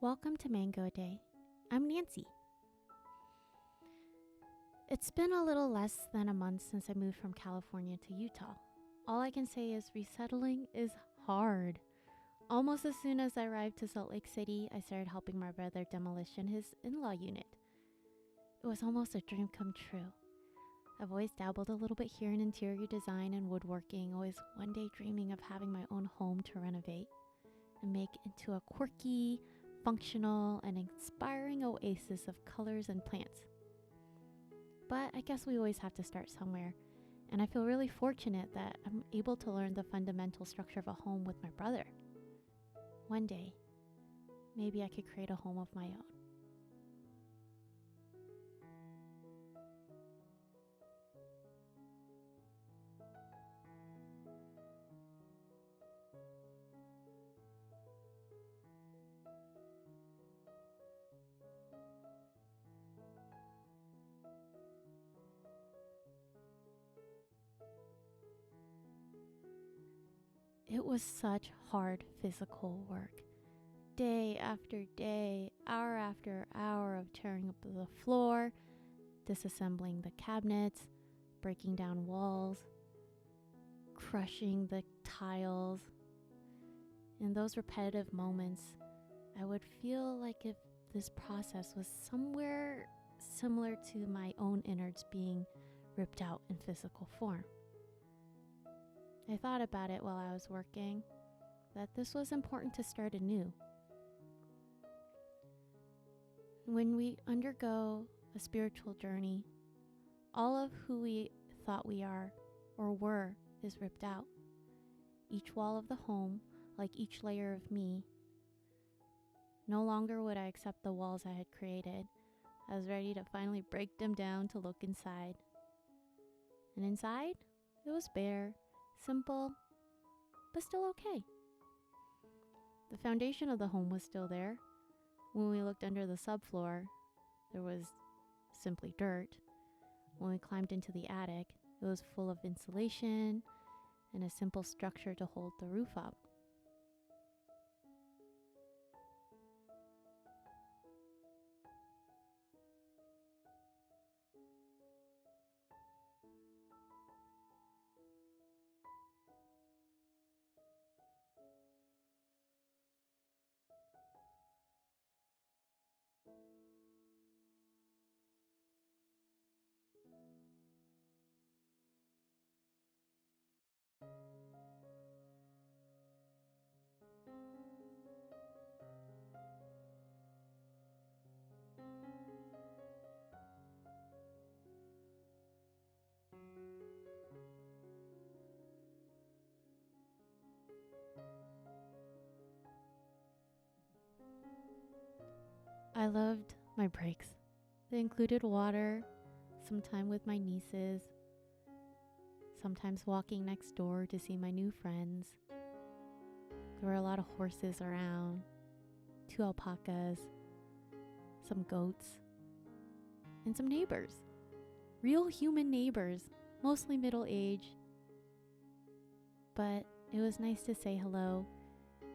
Welcome to Mango Day. I'm Nancy. It's been a little less than a month since I moved from California to Utah. All I can say is resettling is hard. Almost as soon as I arrived to Salt Lake City, I started helping my brother demolition his in-law unit. It was almost a dream come true. I've always dabbled a little bit here in interior design and woodworking, always one day dreaming of having my own home to renovate and make into a quirky, functional, and inspiring oasis of colors and plants. But I guess we always have to start somewhere, and I feel really fortunate that I'm able to learn the fundamental structure of a home with my brother. One day, maybe I could create a home of my own. It was such hard physical work. Day after day, hour after hour of tearing up the floor, disassembling the cabinets, breaking down walls, crushing the tiles. In those repetitive moments, I would feel like if this process was somewhere similar to my own innards being ripped out in physical form. I thought about it while I was working, that this was important to start anew. When we undergo a spiritual journey, all of who we thought we are or were is ripped out. Each wall of the home, like each layer of me. No longer would I accept the walls I had created. I was ready to finally break them down to look inside. And inside, it was bare, simple, but still okay. The foundation of the home was still there. When we looked under the subfloor, there was simply dirt. When we climbed into the attic, it was full of insulation and a simple structure to hold the roof up. I loved my breaks. They included water, some time with my nieces, sometimes walking next door to see my new friends. There were a lot of horses around, 2 alpacas, some goats, and some neighbors. Real human neighbors, mostly middle-aged. But it was nice to say hello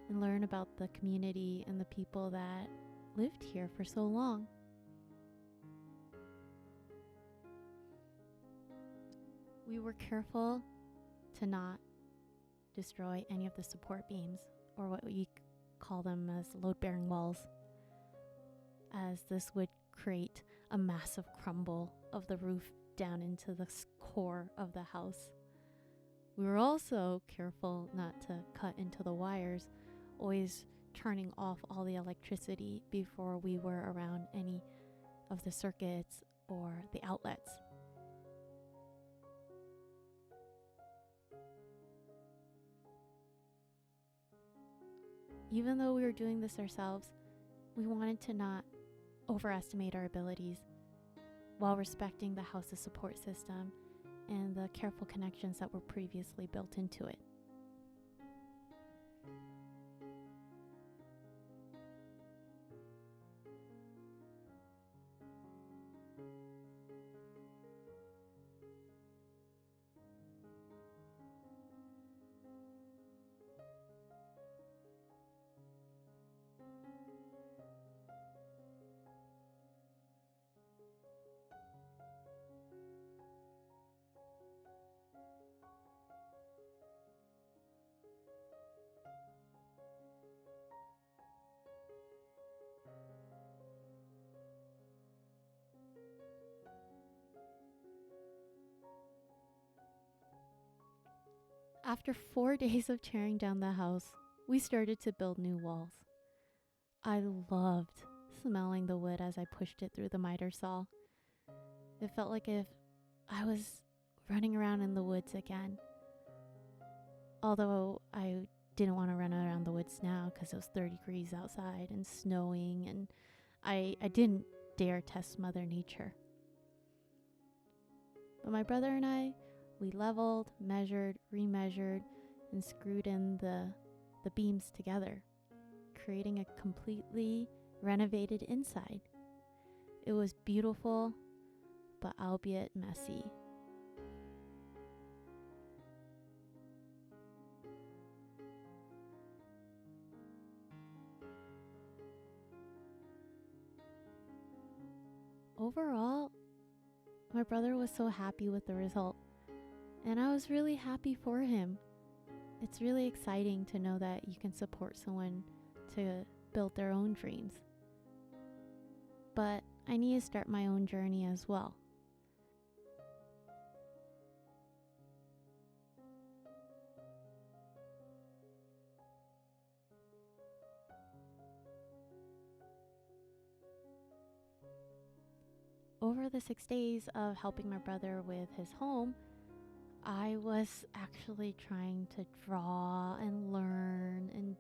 and learn about the community and the people that lived here for so long. We were careful to not destroy any of the support beams, or what we call them as load-bearing walls, as this would create a massive crumble of the roof down into the core of the house. We were also careful not to cut into the wires, always turning off all the electricity before we were around any of the circuits or the outlets. Even though we were doing this ourselves, we wanted to not overestimate our abilities while respecting the house's support system and the careful connections that were previously built into it. After 4 days of tearing down the house, we started to build new walls. I loved smelling the wood as I pushed it through the miter saw. It felt like if I was running around in the woods again. Although I didn't want to run around the woods now because it was 30 degrees outside and snowing, and I didn't dare test Mother Nature. But my brother and I, we leveled, measured, remeasured, and screwed in the beams together, creating a completely renovated inside. It was beautiful, but albeit messy. Overall, my brother was so happy with the result, and I was really happy for him. It's really exciting to know that you can support someone to build their own dreams. But I need to start my own journey as well. Over the 6 days of helping my brother with his home, I was actually trying to draw and learn and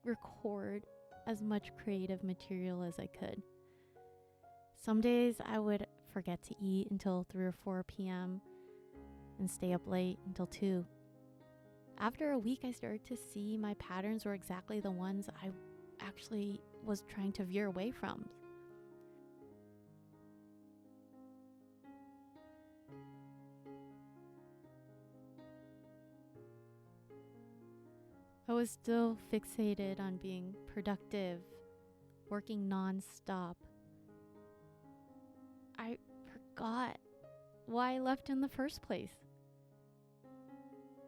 record as much creative material as I could. Some days I would forget to eat until 3 or 4 p.m. and stay up late until 2. After a week, I started to see my patterns were exactly the ones I actually was trying to veer away from. I was still fixated on being productive, working non-stop. I forgot why I left in the first place.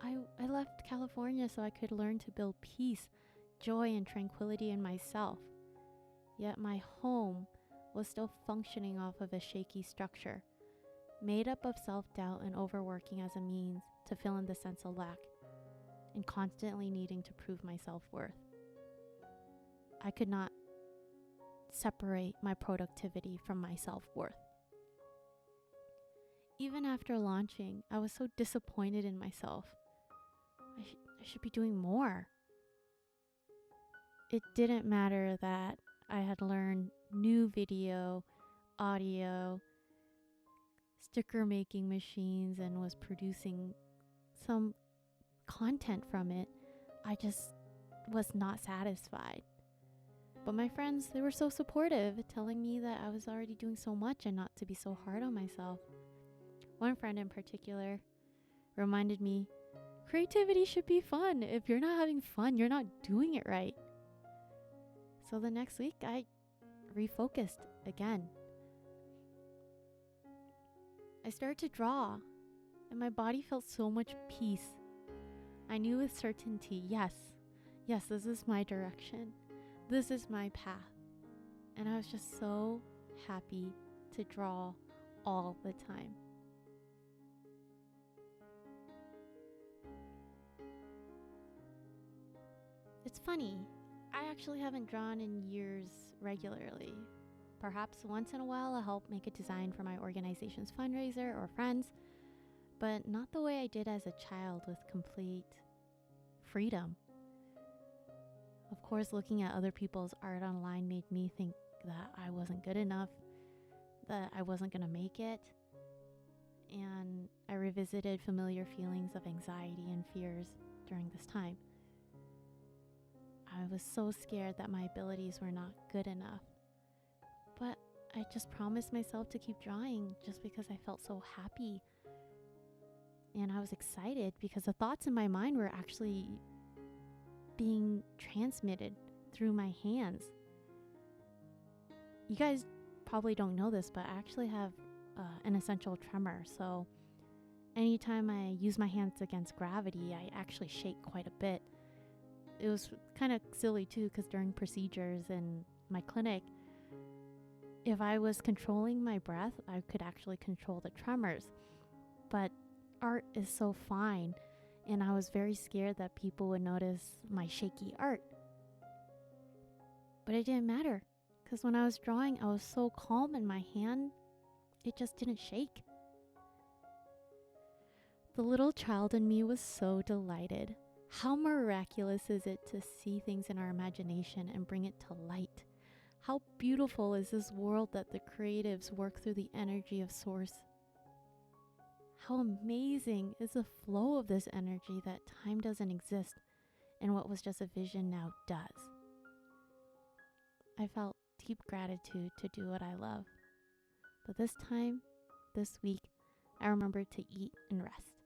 I left California so I could learn to build peace, joy, and tranquility in myself. Yet my home was still functioning off of a shaky structure, made up of self-doubt and overworking as a means to fill in the sense of lack, and constantly needing to prove my self-worth. I could not separate my productivity from my self-worth. Even after launching, I was so disappointed in myself. I should be doing more. It didn't matter that I had learned new video, audio, sticker making machines, and was producing some content from it. I just was not satisfied. But my friends, they were so supportive, telling me that I was already doing so much and not to be so hard on myself. One friend in particular reminded me, creativity should be fun. If you're not having fun, you're not doing it right. So the next week, I refocused again. I started to draw, and my body felt so much peace. I knew with certainty, yes, this is my direction. This is my path. And I was just so happy to draw all the time. It's funny, I actually haven't drawn in years regularly. Perhaps once in a while I'll help make a design for my organization's fundraiser or friends, but not the way I did as a child with complete freedom. Of course, looking at other people's art online made me think that I wasn't good enough, that I wasn't going to make it, and I revisited familiar feelings of anxiety and fears during this time. I was so scared that my abilities were not good enough, but I just promised myself to keep drawing just because I felt so happy. And I was excited because the thoughts in my mind were actually being transmitted through my hands. You guys probably don't know this, but I actually have an essential tremor. So anytime I use my hands against gravity, I actually shake quite a bit. It was kind of silly too, because during procedures in my clinic, if I was controlling my breath, I could actually control the tremors. But art is so fine. and I was very scared that people would notice my shaky art. But it didn't matter, because when I was drawing, I was so calm in my hand, it just didn't shake. The little child in me was so delighted. How miraculous is it to see things in our imagination and bring it to light? How beautiful is this world that the creatives work through the energy of source? How amazing is the flow of this energy that time doesn't exist and what was just a vision now does. I felt deep gratitude to do what I love. But this week, I remembered to eat and rest.